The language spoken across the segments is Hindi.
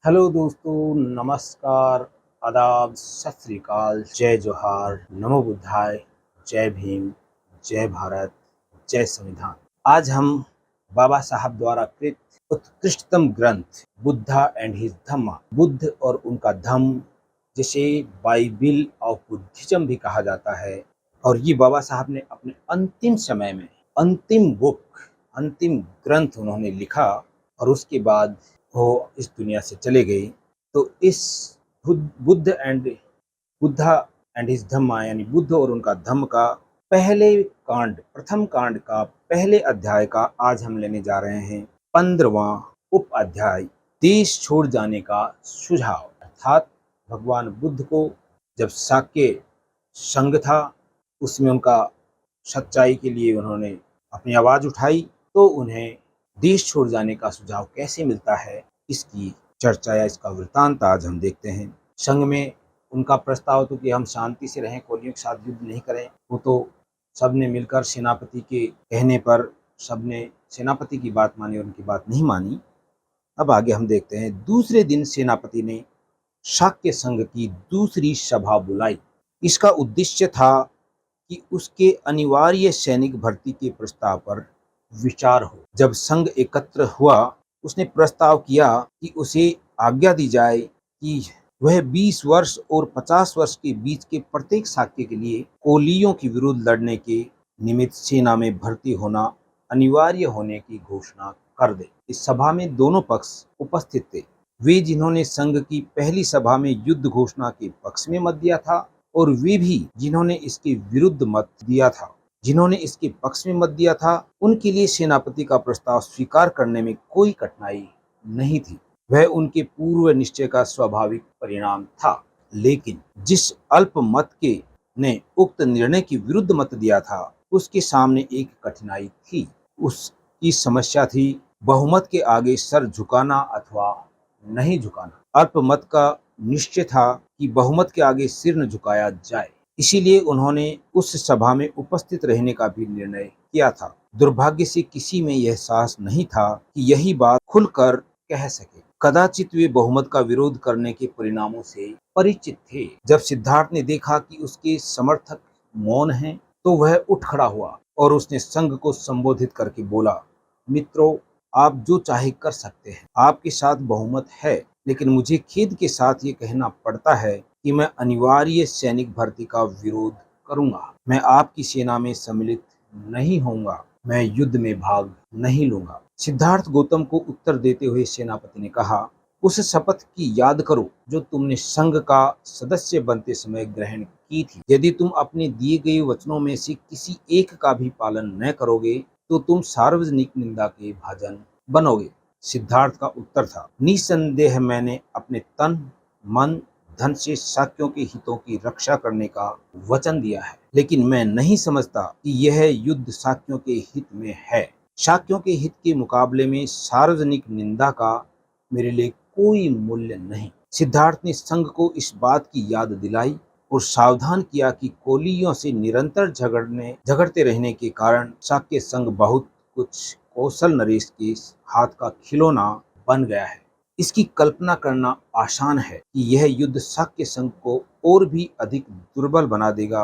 हेलो दोस्तों, नमस्कार, आदाब, सत श्री अकाल, जय जोहार, नमो बुद्धाय, जय भीम, जय भारत, जय संविधान। आज हम बाबा साहब द्वारा कृत उत्कृष्टतम ग्रंथ बुद्धा एंड हिज धम्मा, बुद्ध और उनका धम्म, जिसे बाइबिल ऑफ बुद्धिज्म भी कहा जाता है, और ये बाबा साहब ने अपने अंतिम समय में अंतिम बुक, अंतिम ग्रंथ उन्होंने लिखा और उसके बाद वो इस दुनिया से चले गए। तो इस बुद्धा एंड हिज धम्मा यानी बुद्ध और उनका धम्म का प्रथम कांड का पहले अध्याय का आज हम लेने जा रहे हैं 15वां उप अध्याय, देश छोड़ जाने का सुझाव। अर्थात भगवान बुद्ध को जब साक्य संघ था, उसमें उनका सच्चाई के लिए उन्होंने अपनी आवाज उठाई, तो उन्हें देश छोड़ जाने का सुझाव कैसे मिलता है, इसकी चर्चा या इसका वृत्तांत आज हम देखते हैं। संघ में उनका प्रस्ताव तो कि हम शांति से रहें, कोलियों के साथ युद्ध नहीं करें, वो तो सबने मिलकर सेनापति के कहने पर सबने सेनापति की बात मानी और उनकी बात नहीं मानी। अब आगे हम देखते हैं। दूसरे दिन सेनापति ने शाक्य संघ की दूसरी सभा बुलाई। इसका उद्देश्य था कि उसके अनिवार्य सैनिक भर्ती के प्रस्ताव पर विचार हो। जब संघ एकत्र हुआ, उसने प्रस्ताव किया कि उसे आज्ञा दी जाए कि वह 20 वर्ष और 50 वर्ष के बीच के प्रत्येक शाक्य के लिए कोलियों के विरुद्ध लड़ने के निमित्त सेना में भर्ती होना अनिवार्य होने की घोषणा कर दे। इस सभा में दोनों पक्ष उपस्थित थे। वे जिन्होंने संघ की पहली सभा में युद्ध घोषणा के पक्ष में मत दिया था, और वे भी जिन्होंने इसके विरुद्ध मत दिया था। जिन्होंने इसके पक्ष में मत दिया था, उनके लिए सेनापति का प्रस्ताव स्वीकार करने में कोई कठिनाई नहीं थी। वह उनके पूर्व निश्चय का स्वाभाविक परिणाम था। लेकिन जिस अल्प मत के ने उक्त निर्णय के विरुद्ध मत दिया था, उसके सामने एक कठिनाई थी। उसकी समस्या थी बहुमत के आगे सर झुकाना अथवा नहीं झुकाना। अल्पमत का निश्चय था कि बहुमत के आगे सिर न झुकाया जाए। इसीलिए उन्होंने उस सभा में उपस्थित रहने का भी निर्णय किया था। दुर्भाग्य से किसी में यह साहस नहीं था कि यही बात खुलकर कह सके। कदाचित वे बहुमत का विरोध करने के परिणामों से परिचित थे। जब सिद्धार्थ ने देखा कि उसके समर्थक मौन हैं, तो वह उठ खड़ा हुआ और उसने संघ को संबोधित करके बोला, मित्रों, आप जो चाहे कर सकते हैं। आपके साथ बहुमत है, लेकिन मुझे खेद के साथ ये कहना पड़ता है कि मैं अनिवार्य सैनिक भर्ती का विरोध करूंगा। मैं आपकी सेना में सम्मिलित नहीं होऊंगा। मैं युद्ध में भाग नहीं लूंगा। सिद्धार्थ गौतम को उत्तर देते हुए सेनापति ने कहा, उस शपथ की याद करो जो तुमने संघ का सदस्य बनते समय ग्रहण की थी। यदि तुम अपने दिए गए वचनों में से किसी एक का भी पालन न करोगे, तो तुम सार्वजनिक निंदा के भाजन बनोगे। सिद्धार्थ का उत्तर था, निसंदेह मैंने अपने तन, मन, धन से शाक्यों के हितों की रक्षा करने का वचन दिया है, लेकिन मैं नहीं समझता कि यह युद्ध शाक्यों के हित में है। शाक्यों के हित के मुकाबले में सार्वजनिक निंदा का मेरे लिए कोई मूल्य नहीं। सिद्धार्थ ने संघ को इस बात की याद दिलाई और सावधान किया कि कोलियों से निरंतर झगड़ते रहने के कारण शाक्य संघ बहुत कुछ कौशल नरेश के हाथ का खिलौना बन गया है। इसकी कल्पना करना आसान है कि यह युद्ध शाक्य संघ को और भी अधिक दुर्बल बना देगा,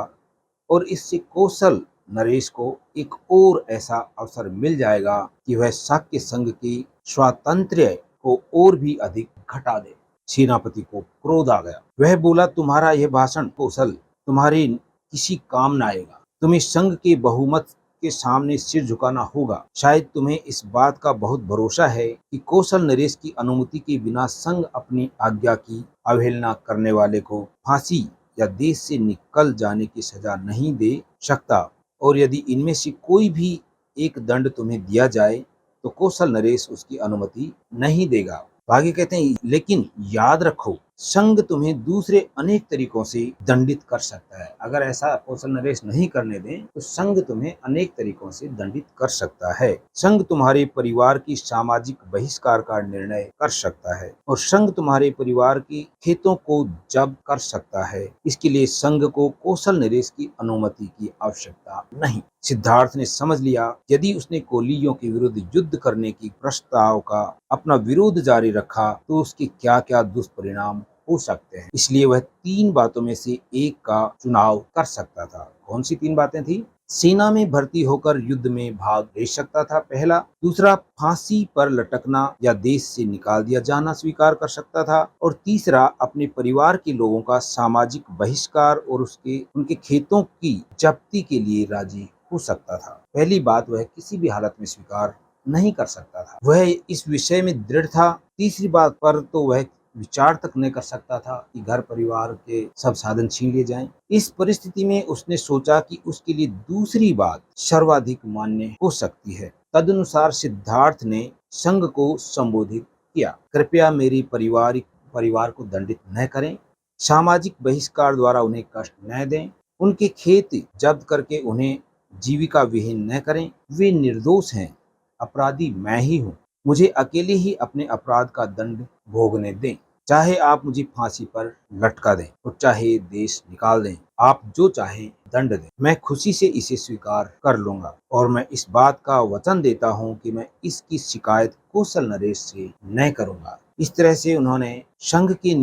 और इससे कौशल नरेश को एक और ऐसा अवसर मिल जाएगा कि वह शाक्य संघ की स्वातंत्र्य को और भी अधिक घटा दे। सेनापति को क्रोध आ गया। वह बोला, तुम्हारा यह भाषण कौशल तुम्हारे किसी काम न आएगा। तुम्हें संघ के बहुमत के सामने सिर झुकाना होगा। शायद तुम्हें इस बात का बहुत भरोसा है कि कौशल नरेश की अनुमति के बिना संघ अपनी आज्ञा की अवहेलना करने वाले को फांसी या देश से निकल जाने की सजा नहीं दे सकता, और यदि इनमें से कोई भी एक दंड तुम्हें दिया जाए तो कौशल नरेश उसकी अनुमति नहीं देगा। आगे कहते हैं, लेकिन याद रखो संघ तुम्हें दूसरे अनेक तरीकों से दंडित कर सकता है। अगर ऐसा कौशल नरेश नहीं करने दें तो संघ तुम्हें अनेक तरीकों से दंडित कर सकता है। संघ तुम्हारे परिवार की सामाजिक बहिष्कार का निर्णय कर सकता है और संघ तुम्हारे परिवार के खेतों को जब्त कर सकता है। इसके लिए संघ को कौशल नरेश की अनुमति की आवश्यकता नहीं। सिद्धार्थ ने समझ लिया यदि उसने कोलियों के विरुद्ध युद्ध करने की प्रस्ताव का अपना विरोध जारी रखा तो उसके क्या क्या दुष्परिणाम हो सकते हैं। इसलिए वह 3 बातों में से एक का चुनाव कर सकता था। कौन सी 3 बातें थी? सेना में भर्ती होकर युद्ध में भाग ले सकता था, पहला। दूसरा, फांसी पर लटकना या देश से निकाल दिया जाना स्वीकार कर सकता था। और तीसरा, अपने परिवार के लोगों का सामाजिक बहिष्कार और उनके खेतों की जब्ती के लिए राजी हो सकता था। पहली बात वह किसी भी हालत में स्वीकार नहीं कर सकता था। वह इस विषय में दृढ़ था। तीसरी बात पर तो वह विचार तक नहीं कर सकता था कि घर परिवार के सब साधन छीन लिए जाएं। इस परिस्थिति में उसने सोचा कि उसके लिए दूसरी बात सर्वाधिक मान्य हो सकती है। तदनुसार सिद्धार्थ ने संघ को संबोधित किया, कृपया मेरे परिवार को दंडित न करें, सामाजिक बहिष्कार द्वारा उन्हें कष्ट न दें, उनके खेत जब्त करके उन्हें जीविका विहीन न करें। वे निर्दोष हैं, अपराधी मैं ही हूँ। मुझे अकेले ही अपने अपराध का दंड भोगने दें। चाहे आप मुझे फांसी पर लटका दें और चाहे देश निकाल दें, आप जो चाहे दंड दें, मैं खुशी से इसे स्वीकार कर लूंगा और मैं इस बात का वचन देता हूँ कि मैं इसकी शिकायत कौशल नरेश से न करूंगा। इस तरह से उन्होंने संघ के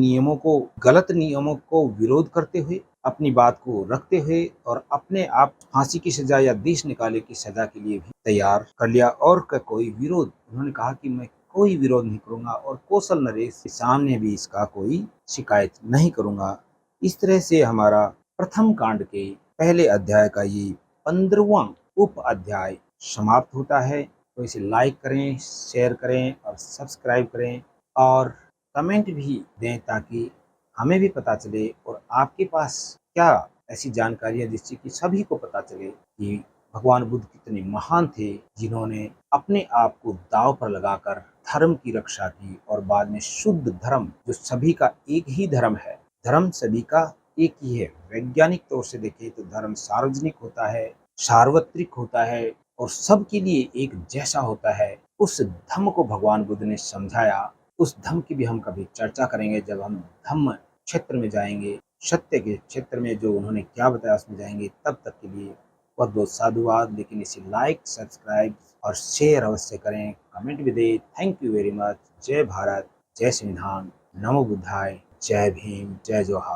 गलत नियमों को विरोध करते हुए, अपनी बात को रखते हुए और अपने आप फांसी की सजा या देश निकाले की सजा के लिए भी तैयार कर लिया। और कोई विरोध, उन्होंने कहा कि मैं कोई विरोध नहीं करूंगा और कौशल नरेश के सामने भी इसका कोई शिकायत नहीं करूंगा। इस तरह से हमारा प्रथम कांड के पहले अध्याय का ये 15वां उप अध्याय समाप्त होता है। तो इसे लाइक करें, शेयर करें और सब्सक्राइब करें और कमेंट भी दें ताकि हमें भी पता चले और आपके पास क्या ऐसी जानकारियां जिससे कि सभी को पता चले कि भगवान बुद्ध कितने महान थे, जिन्होंने अपने आप को दांव पर लगाकर धर्म की रक्षा की और बाद में शुद्ध धर्म, जो सभी का एक ही धर्म है, धर्म सभी का एक ही है। वैज्ञानिक तौर से देखें तो धर्म सार्वजनिक होता है, सार्वत्रिक होता है और सबके लिए एक जैसा होता है। उस धम्म को भगवान बुद्ध ने समझाया। उस धम्म की भी हम कभी चर्चा करेंगे जब हम धम्म क्षेत्र में जाएंगे, सत्य के क्षेत्र में जो उन्होंने क्या बताया उसमें जाएंगे। तब तक के लिए बहुत बहुत साधुवाद। लेकिन इसे लाइक, सब्सक्राइब और शेयर अवश्य करें, कमेंट भी दें। Thank you very much. जय भारत, जय संविधान, नमो बुद्धाय, जय भीम, जय जोहार।